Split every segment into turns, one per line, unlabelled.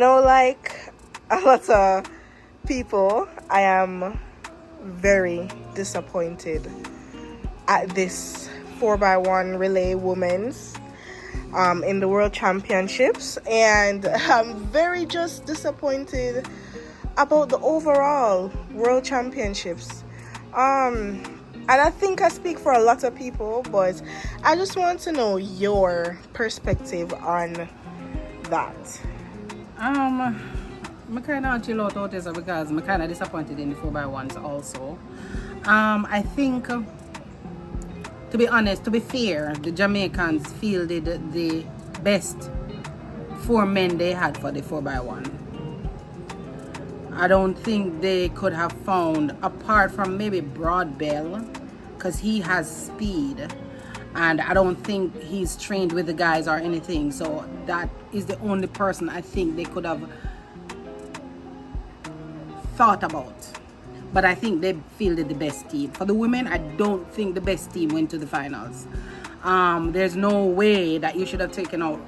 know, like a lot of people, I am very disappointed at this 4x1 relay women's in the World Championships, and I'm very just disappointed about the overall World Championships. And I think I speak for a lot of people, but I just want to know your perspective on that.
I kind of chill out this because I'm kind of disappointed in the 4x1s also. I think, to be honest, to be fair, the Jamaicans fielded the best 4 men they had for the 4x1. I don't think they could have found, apart from maybe Broadbell, because he has speed, and I don't think he's trained with the guys or anything, so that is the only person I think they could have thought about. But I think they fielded the best team. For the women, I don't think the best team went to the finals. There's no way that you should have taken out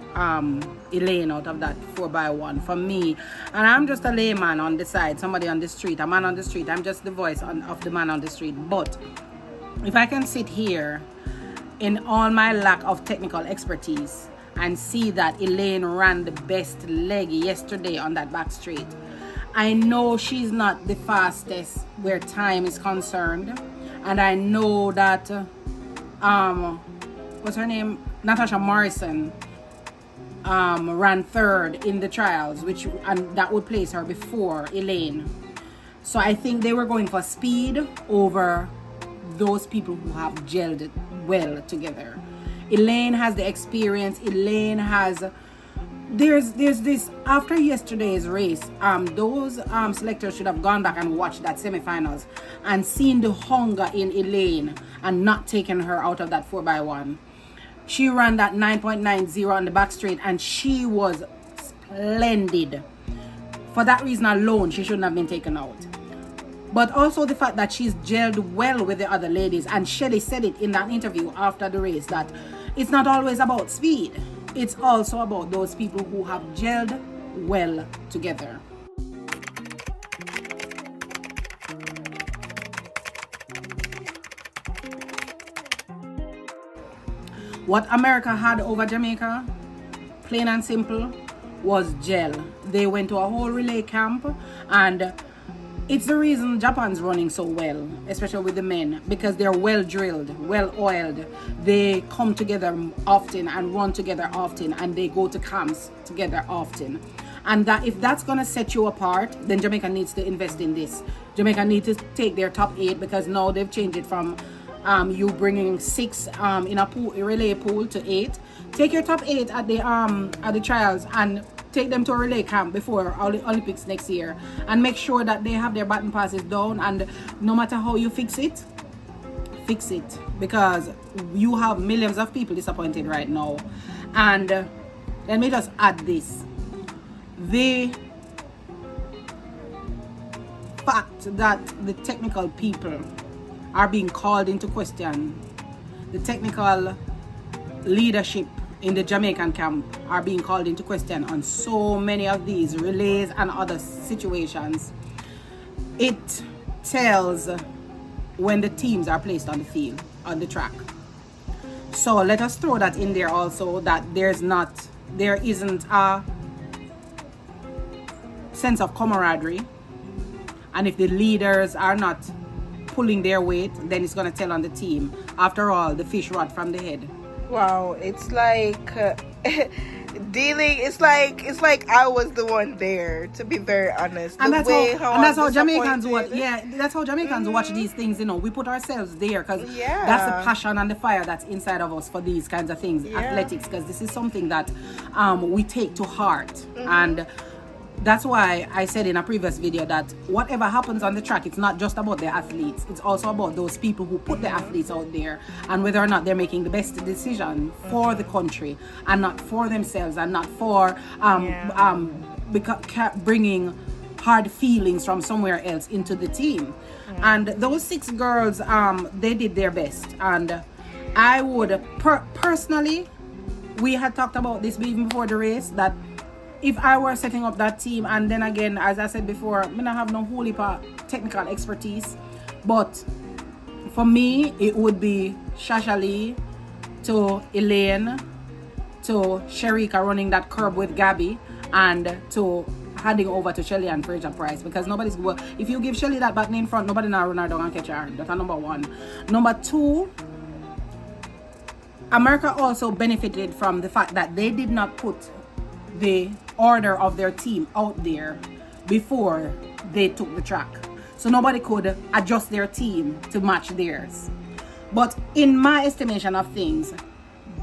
Elaine out of that 4x1 for me. And I'm just a layman on the side, somebody on the street, a man on the street. I'm just the voice of the man on the street. But if I can sit here in all my lack of technical expertise and see that Elaine ran the best leg yesterday on that back straight, I know she's not the fastest where time is concerned, and I know that what's her name, Natasha Morrison, ran third in the trials, and that would place her before Elaine. So I think they were going for speed over those people who have gelled well together. Elaine has the experience. Elaine has. There's this, after yesterday's race, those selectors should have gone back and watched that semifinals and seen the hunger in Elaine and not taken her out of that 4x1. She ran that 9.90 on the back straight and she was splendid. For that reason alone, she shouldn't have been taken out. But also the fact that she's gelled well with the other ladies, and Shelly said it in that interview after the race, that it's not always about speed. It's also about those people who have gelled well together. What America had over Jamaica, plain and simple, was gel. They went to a whole relay camp, and it's the reason Japan's running so well, especially with the men, because they're well drilled, well oiled. They come together often and run together often, and they go to camps together often. And that, if that's gonna set you apart, then Jamaica needs to invest in this. Jamaica needs to take their top 8, because now they've changed it from you bringing 6 in a relay pool to 8. Take your top 8 at the trials and take them to a relay camp before Olympics next year, and make sure that they have their baton passes down, and no matter how you fix it, because you have millions of people disappointed right now. And let me just add this: the fact that the technical people are being called into question, the technical leadership in the Jamaican camp are being called into question on so many of these relays and other situations. It tells when the teams are placed on the field, on the track. So let us throw that in there also, that there isn't a sense of camaraderie, and if the leaders are not pulling their weight, then it's going to tell on the team. After all, the fish rot from the head.
Wow, it's like it's like I was the one there, to be very honest.
And that's how Jamaicans watch. Yeah, that's how Jamaicans watch these things. You know, we put ourselves there because that's the passion and the fire that's inside of us for these kinds of things, athletics. Because this is something that we take to heart, and that's why I said in a previous video that whatever happens on the track, it's not just about the athletes. It's also about those people who put the athletes out there, and whether or not they're making the best decision for the country and not for themselves, and not for bringing hard feelings from somewhere else into the team. And those 6 girls, they did their best. And I would personally, we had talked about this even before the race, that if I were setting up that team, and then again, as I said before, I don't have no whole heap of technical expertise, but for me, it would be Shasha Lee to Elaine to Sherika running that curb with Gabby, and to handing over to Shelly and Fraser Price, because nobody's well. If you give Shelly that back in front, nobody now run her down and catch her. That's number one. Number two, America also benefited from the fact that they did not put the order of their team out there before they took the track, so nobody could adjust their team to match theirs. But in my estimation of things, if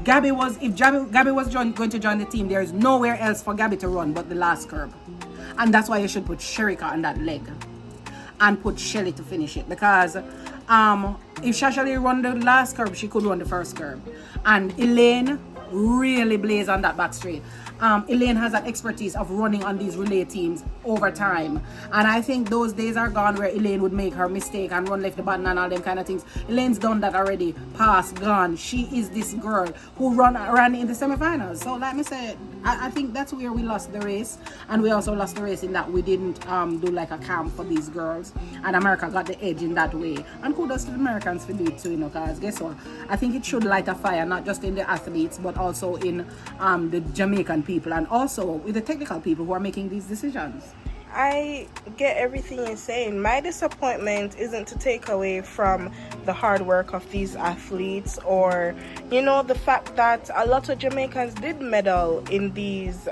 Gabby was going to join the team, there is nowhere else for Gabby to run but the last curb, and that's why you should put Sherika on that leg and put Shelly to finish it, because if Shasha run the last curb, she could run the first curb, and Elaine really blaze on that back straight. Elaine has that expertise of running on these relay teams over time, and I think those days are gone where Elaine would make her mistake and run left the button and all them kind of things. Elaine's done that already, past, gone. She is this girl who ran in the semifinals. So like I said, I think that's where we lost the race, and we also lost the race in that we didn't do like a camp for these girls, and America got the edge in that way. And kudos to the Americans for doing it too, because guess what, I think it should light a fire not just in the athletes but also in the Jamaican people, and also with the technical people who are making these decisions.
I get everything you're saying. My disappointment isn't to take away from the hard work of these athletes, or the fact that a lot of Jamaicans did medal in these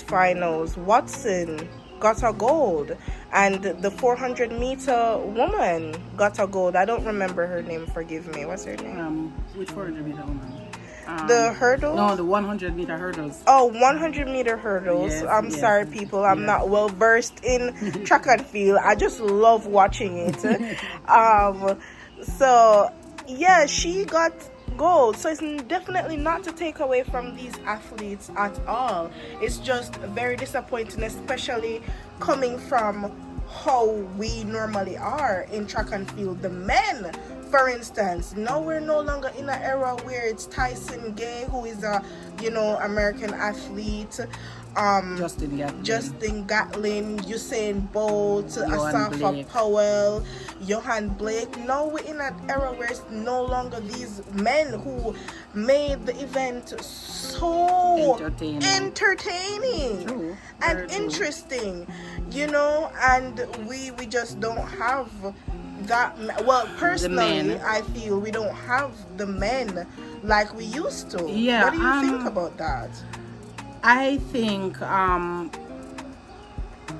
finals. Watson got a gold, and the 400-meter woman got a gold. I don't remember her name, forgive me. What's her name?
Which 400-meter woman?
The hurdles?
No, the 100-meter hurdles.
Oh, 100-meter hurdles.
Yes,
sorry, people. I'm not well versed in track and field. I just love watching it. So, yeah, she got gold. So it's definitely not to take away from these athletes at all. It's just very disappointing, especially coming from how we normally are in track and field. The men, for instance, now we're no longer in an era where it's Tyson Gay, who is a American athlete, Justin Gatlin, Usain Bolt, Asafa Powell, Johan Blake. Now we're in an era where it's no longer these men who made the event so entertaining
True.
and interesting, and we just don't have that. Well, personally, I feel we don't have the men like we used to.
Yeah.
What do you think about that?
I think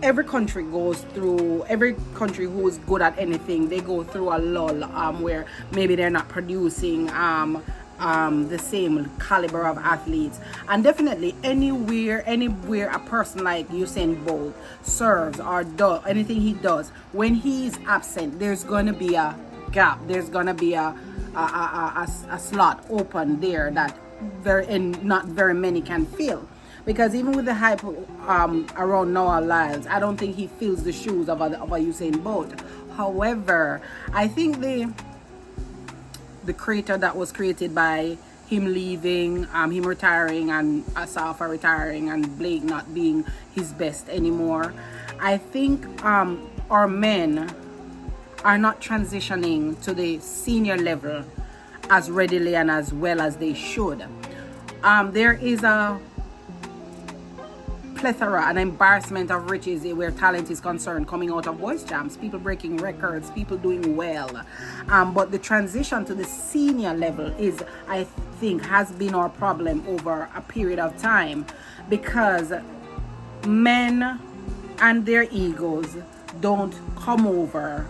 every country who is good at anything, they go through a lull where maybe they're not producing the same caliber of athletes. And definitely anywhere a person like Usain Bolt serves or does anything he does, when he's absent, there's going to be a gap. There's going to be a slot open there that not very many can fill. Because even with the hype around Noah Lyles, I don't think he fills the shoes of a Usain Bolt. However, I think the crater that was created by him leaving, him retiring, and Asafa retiring, and Blake not being his best anymore, I think our men are not transitioning to the senior level as readily and as well as they should. There is a plethora, an embarrassment of riches where talent is concerned coming out of voice jams, people breaking records, people doing well, but the transition to the senior level is, I think, has been our problem over a period of time, because men and their egos don't come over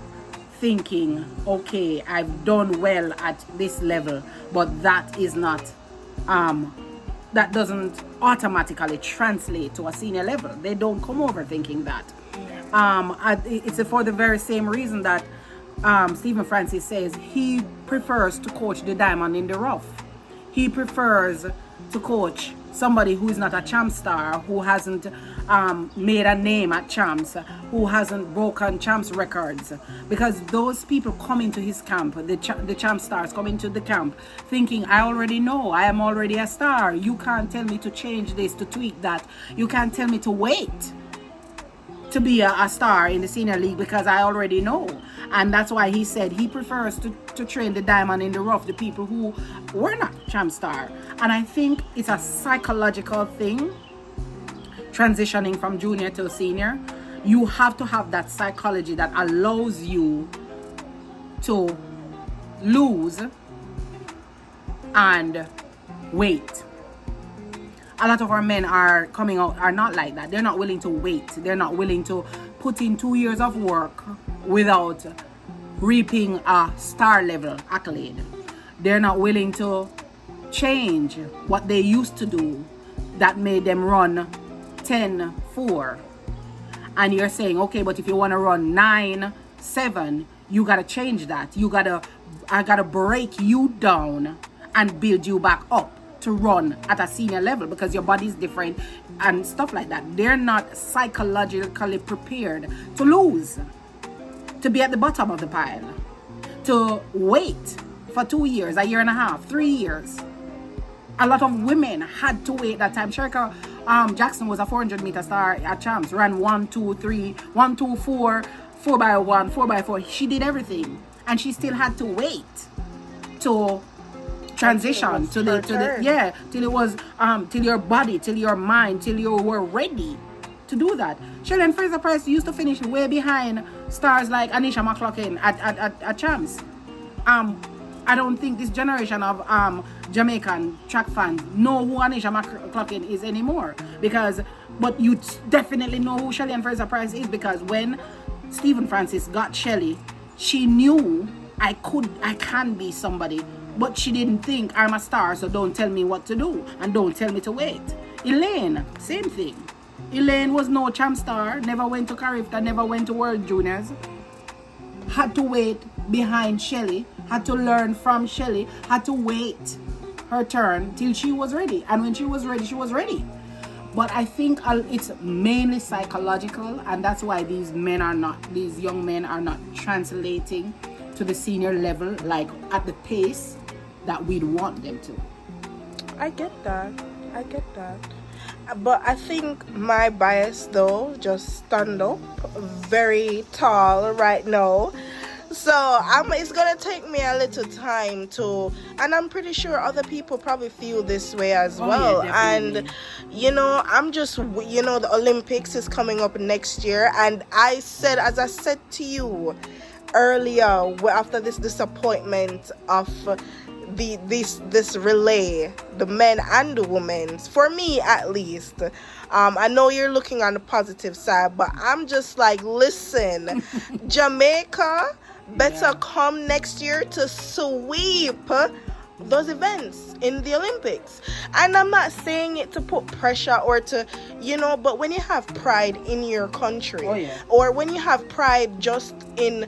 thinking, okay, I've done well at this level, but that is not that doesn't automatically translate to a senior level. They don't come over thinking that. It's for the very same reason that Stephen Francis says he prefers to coach the diamond in the rough. He prefers to coach somebody who is not a champ star, who hasn't made a name at champs, who hasn't broken champs records, because those people come into his camp, the champ stars come into the camp thinking, I already know, I am already a star, you can't tell me to change this, to tweak that, you can't tell me to wait to be a star in the senior league, because I already know. And that's why he said he prefers to train the diamond in the rough, the people who were not champ star. And I think it's a psychological thing, transitioning from junior to senior. You have to have that psychology that allows you to lose and wait. A lot of our men are coming out are not like that. They're not willing to wait. They're not willing to put in 2 years of work without reaping a star level accolade. They're not willing to change what they used to do that made them run 10-4. And you're saying, okay, but if you want to run 9-7, you got to change that. I got to break you down and build you back up to run at a senior level, because your body's different and stuff like that. They're not psychologically prepared to lose, to be at the bottom of the pile, to wait for 2 years, a year and a half, 3 years. A lot of women had to wait that time. Sherika Jackson was a 400-meter star at champs, ran 1, 2, 3, 1, 2, 4, 4x1, 4x4. She did everything, and she still had to wait to transition till it was till your body, till your mind, till you were ready to do that. Shirley Fraser Price used to finish way behind stars like Anisha McLaughlin at champs. I don't think this generation of Jamaican track fans know who Anisha McLaughlin is anymore, but you definitely know who Shirley Fraser Price is, because when Stephen Francis got Shirley, she knew I can be somebody. But she didn't think, I'm a star, so don't tell me what to do and don't tell me to wait. Elaine, same thing. Elaine was no champ star, never went to Carifta, never went to World Juniors. Had to wait behind Shelley, had to learn from Shelley, had to wait her turn till she was ready. And when she was ready, she was ready. But I think it's mainly psychological, and that's why these young men are not translating to the senior level like at the pace that we'd want them to.
I get that. But I think my bias though just stand up very tall right now. So it's gonna take me a little time and I'm pretty sure other people probably feel this way as well.
Yeah,
and I'm just, the Olympics is coming up next year, and as I said to you earlier, after this disappointment of this relay, the men and the women, for me at least, I know you're looking on the positive side, but I'm just like, listen, Jamaica better come next year to sweep those events in the Olympics. And I'm not saying it to put pressure or to, but when you have pride in your country, or when you have pride just in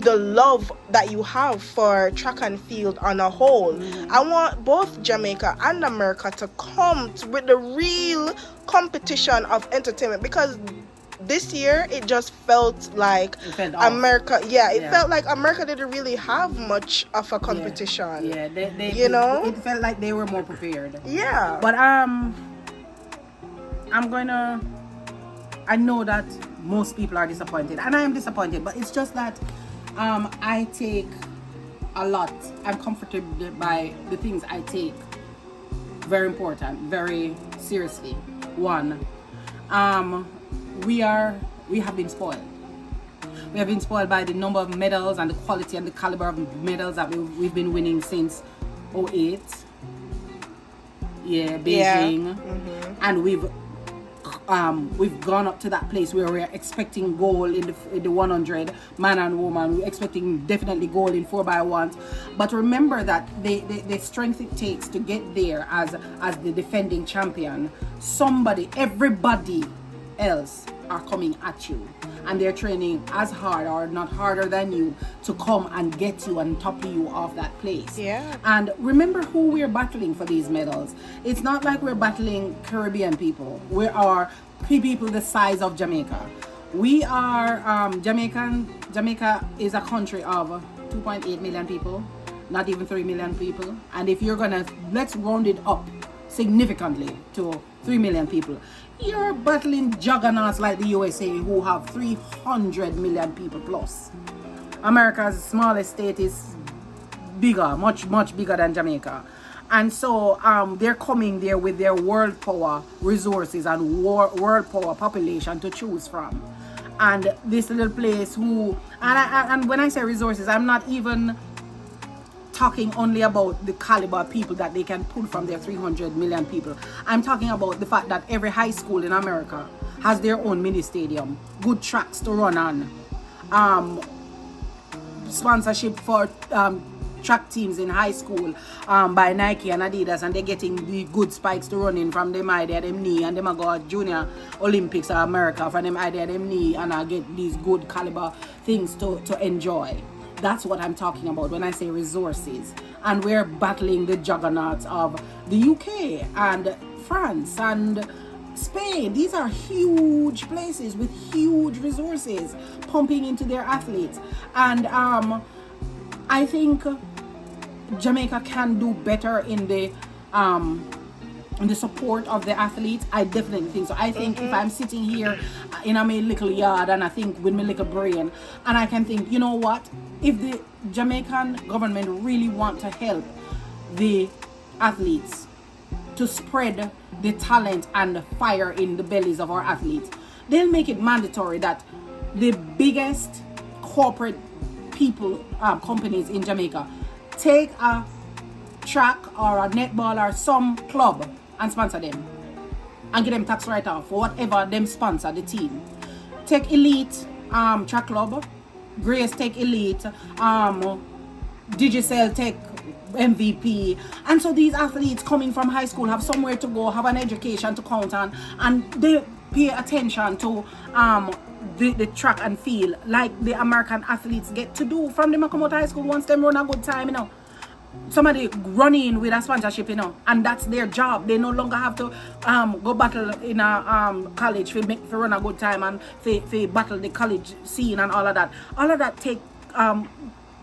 the love that you have for track and field on a whole, I want both Jamaica and America to come with the real competition of entertainment, because this year it just felt like America felt like America didn't really have much of a competition.
It felt like they were more prepared. But I know that most people are disappointed, and I am disappointed, but it's just that I take a lot. I'm comforted by the things I take very important, very seriously. One, we have been spoiled. We have been spoiled by the number of medals and the quality and the caliber of medals that we've been winning since 2008. Beijing. And we've gone up to that place where we're expecting gold in the 100 man and woman. We're expecting definitely gold in 4x1s. But remember that the strength it takes to get there as the defending champion, everybody else are coming at you, and they're training as hard or not harder than you to come and get you and topple you off that place. And remember who we're battling for these medals. It's not like we're battling Caribbean people. We are people the size of Jamaica. We are Jamaica is a country of 2.8 million people, not even 3 million people. And if you're gonna, let's round it up significantly to 3 million people, you're battling juggernauts like the USA who have 300 million people plus. America's smallest state is bigger, much bigger than Jamaica. And so they're coming there with their world power resources and world power population to choose from. And this little place and when I say resources, I'm not even talking only about the caliber of people that they can pull from their 300 million people. I'm talking about the fact that every high school in America has their own mini stadium, good tracks to run on, sponsorship for track teams in high school by Nike and Adidas, and they're getting the good spikes to run in from them idea them knee, and them go junior Olympics of America from them idea them knee, and I get these good caliber things to enjoy. That's what I'm talking about when I say resources. And we're battling the juggernauts of the UK and France and Spain. These are huge places with huge resources pumping into their athletes. And I think Jamaica can do better in the support of the athletes. I definitely think so. I think if I'm sitting here in my little yard and I think with my little brain, and I can think, you know what, if the Jamaican government really want to help the athletes to spread the talent and the fire in the bellies of our athletes, they'll make it mandatory that the biggest corporate companies in Jamaica take a track or a netball or some club and sponsor them and get them tax write-off for whatever them sponsor the team. Take Elite track club, Grace take Elite, Digicel take MVP, and so these athletes coming from high school have somewhere to go, have an education to count on, and they pay attention to the track and field like the American athletes get to do from them come out of high school. Once them run a good time, somebody running with a sponsorship, and that's their job. They no longer have to go battle in a college for run a good time and for battle the college scene and all of that. All of that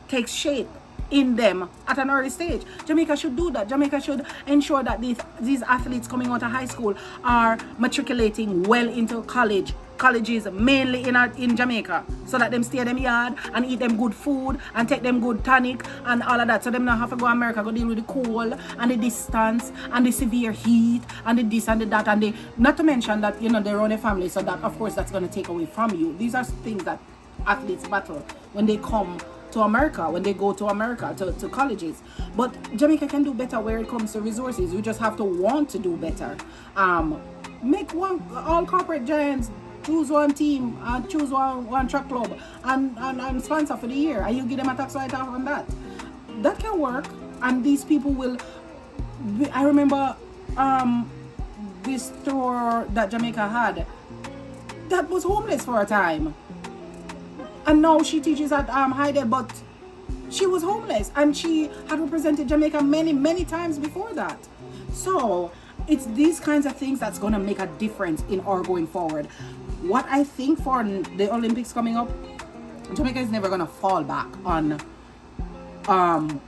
takes shape in them at an early stage. Jamaica should do that. Jamaica should ensure that these athletes coming out of high school are matriculating well into colleges mainly in Jamaica, so that them stay in them yard and eat them good food and take them good tonic and all of that, so them not have to go America, go deal with the cold and the distance and the severe heat and the this and the that, and not to mention that they run a family, so that of course that's going to take away from you. These are things that athletes battle when they come to America, when they go to America, to colleges. But Jamaica can do better where it comes to resources. We just have to want to do better. Make all corporate giants choose one team and choose one track club and sponsor for the year, and you give them a tax write-off on that. That can work, and these people will. I remember this store that Jamaica had that was homeless for a time, and now she teaches at Hyde, but she was homeless and she had represented Jamaica many times before that. So it's these kinds of things that's going to make a difference in our going forward. What I think for the Olympics coming up, Jamaica is never going to fall back on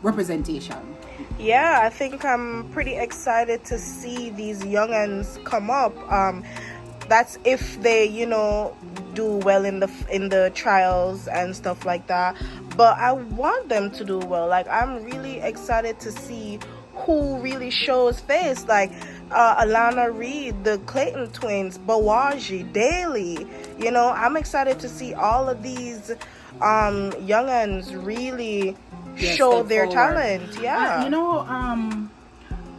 representation.
Yeah, I think I'm pretty excited to see these young'uns come up. That's if they, do well in the trials and stuff like that. But I want them to do well. Like, I'm really excited to see who really shows face, like Alana Reed, the Clayton twins, Bawaji, Daly. I'm excited to see all of these young'uns really show their talent. Yeah.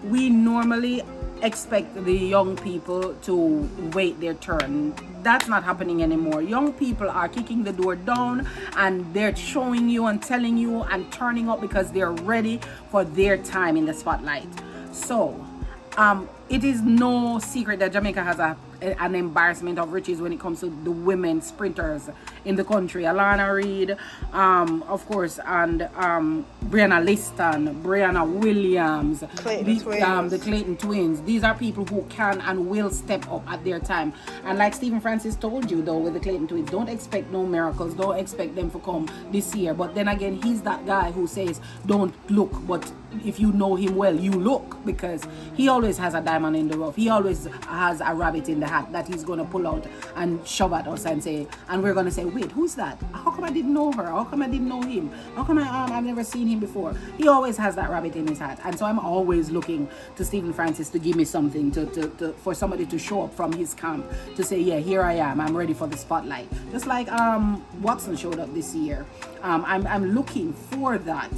We normally expect the young people to wait their turn. That's not happening anymore. Young people are kicking the door down and they're showing you and telling you and turning up because they're ready for their time in the spotlight. So it is no secret that Jamaica has a an embarrassment of riches when it comes to the women sprinters in the country. Alana Reid, of course, and Brianna Liston, Brianna Williams, the Clayton twins. These are people who can and will step up at their time. And like Stephen Francis told you, though, with the Clayton twins, don't expect no miracles. Don't expect them to come this year. But then again, he's that guy who says, don't look, but if you know him well, you look, because he always has a diamond in the rough. He always has a rabbit in the hat that he's going to pull out and shove at us and say, and we're going to say, wait, who's that? How come I didn't know her? How come I didn't know him? How come I've never seen him before? He always has that rabbit in his hat. And so I'm always looking to Stephen Francis to give me something, for somebody to show up from his camp to say, yeah, here I am. I'm ready for the spotlight. Just like Watson showed up this year. I'm looking for that.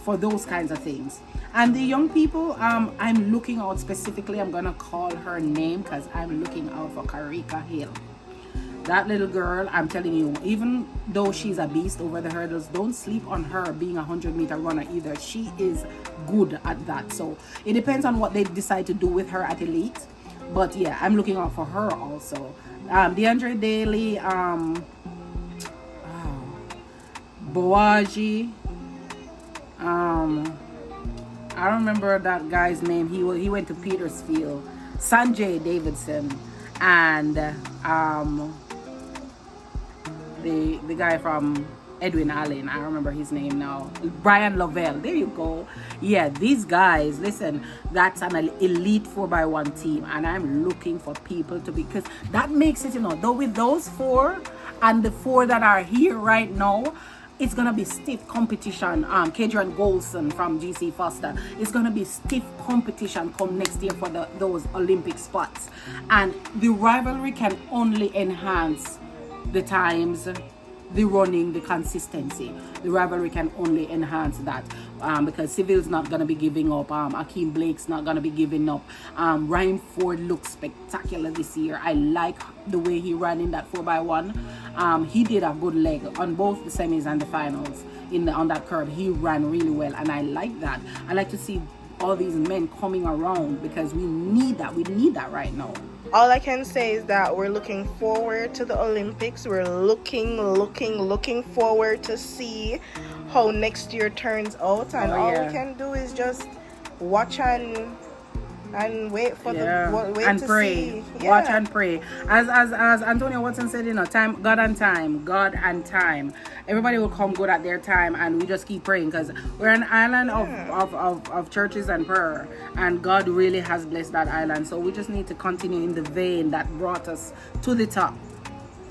For those kinds of things. And the young people, I'm looking out specifically. I'm gonna call her name because I'm looking out for Karika Hill. That little girl, I'm telling you, even though she's a beast over the hurdles, don't sleep on her being a 100-meter runner either. She is good at that. So it depends on what they decide to do with her at elite. But yeah, I'm looking out for her also. DeAndre Daly, Boaji. I don't remember that guy's name. He went to Petersfield. Sanjay Davidson, and the guy from Edwin Allen. I remember his name now. Brian Lovell. There you go. Yeah, these guys. Listen, that's an elite 4x1 team, and I'm looking for people to be, because that makes it, though with those 4 and the 4 that are here right now, it's gonna be stiff competition. Kedron Golson from GC Foster. It's gonna be stiff competition come next year for those Olympic spots, and the rivalry can only enhance the times, the running, the consistency. The rivalry can only enhance that, because Civil's not gonna be giving up. Akeem Blake's not gonna be giving up. Ryan Ford looks spectacular this year. I like the way he ran in that 4x1. He did a good leg on both the semis and the finals. On that curve, he ran really well, and I like that. I like to see all these men coming around, because we need that. We need that right now.
All I can say is that we're looking forward to the Olympics. We're looking forward to see how next year turns out, and all we can do is just watch and wait for wait
and
to
pray.
See.
Watch and pray. As Antonio Watson said, time, God and time. Everybody will come good at their time, and we just keep praying, because we're an island of churches and prayer, and God really has blessed that island. So we just need to continue in the vein that brought us to the top.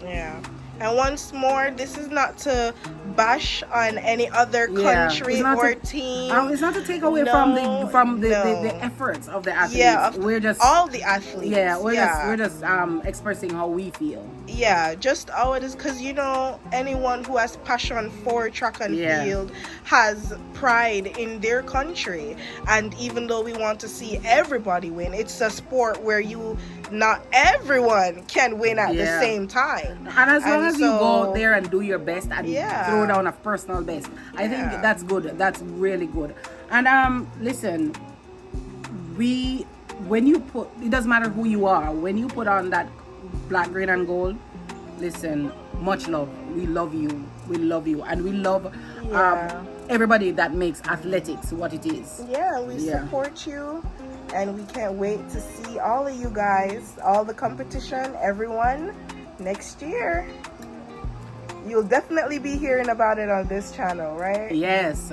Yeah. And once more, this is not to bash on any other country or team.
It's not to take away from the efforts of the athletes.
Yeah,
we're just
all the athletes.
Yeah, we're just expressing how we feel.
Yeah, just how it is, because anyone who has passion for track and field has pride in their country. And even though we want to see everybody win, it's a sport where not everyone can win at the same time.
And as long as you go there and do your best and throw down a personal best, I think that's good. That's really good. And listen, when you put, it doesn't matter who you are, when you put on that black, green and gold, listen, much love. We love you, and we love everybody that makes athletics what it is.
We support you, and we can't wait to see all of you guys, all the competition, everyone, next year. You'll definitely be hearing about it on this channel, right?
Yes.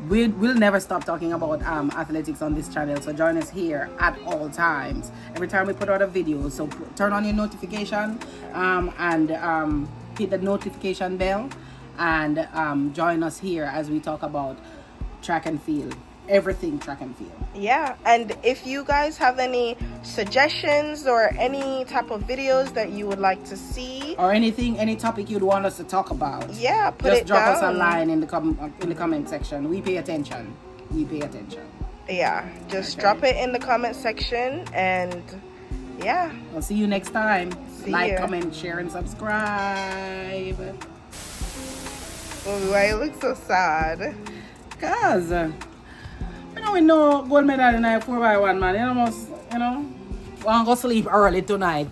We'll never stop talking about athletics on this channel, so join us here at all times. Every time we put out a video, so turn on your notification and hit the notification bell, and join us here as we talk about track and field. Everything track and field.
Yeah, and if you guys have any suggestions or any type of videos that you would like to see,
or any topic you'd want us to talk about,
just
drop us a line in the comment section. We pay attention.
Just drop it in the comment section, and
I'll see you next time. Comment, share, and subscribe.
Oh, why you look so sad?
Cause we know gold medal in a 4x1, man. Want to go sleep early tonight.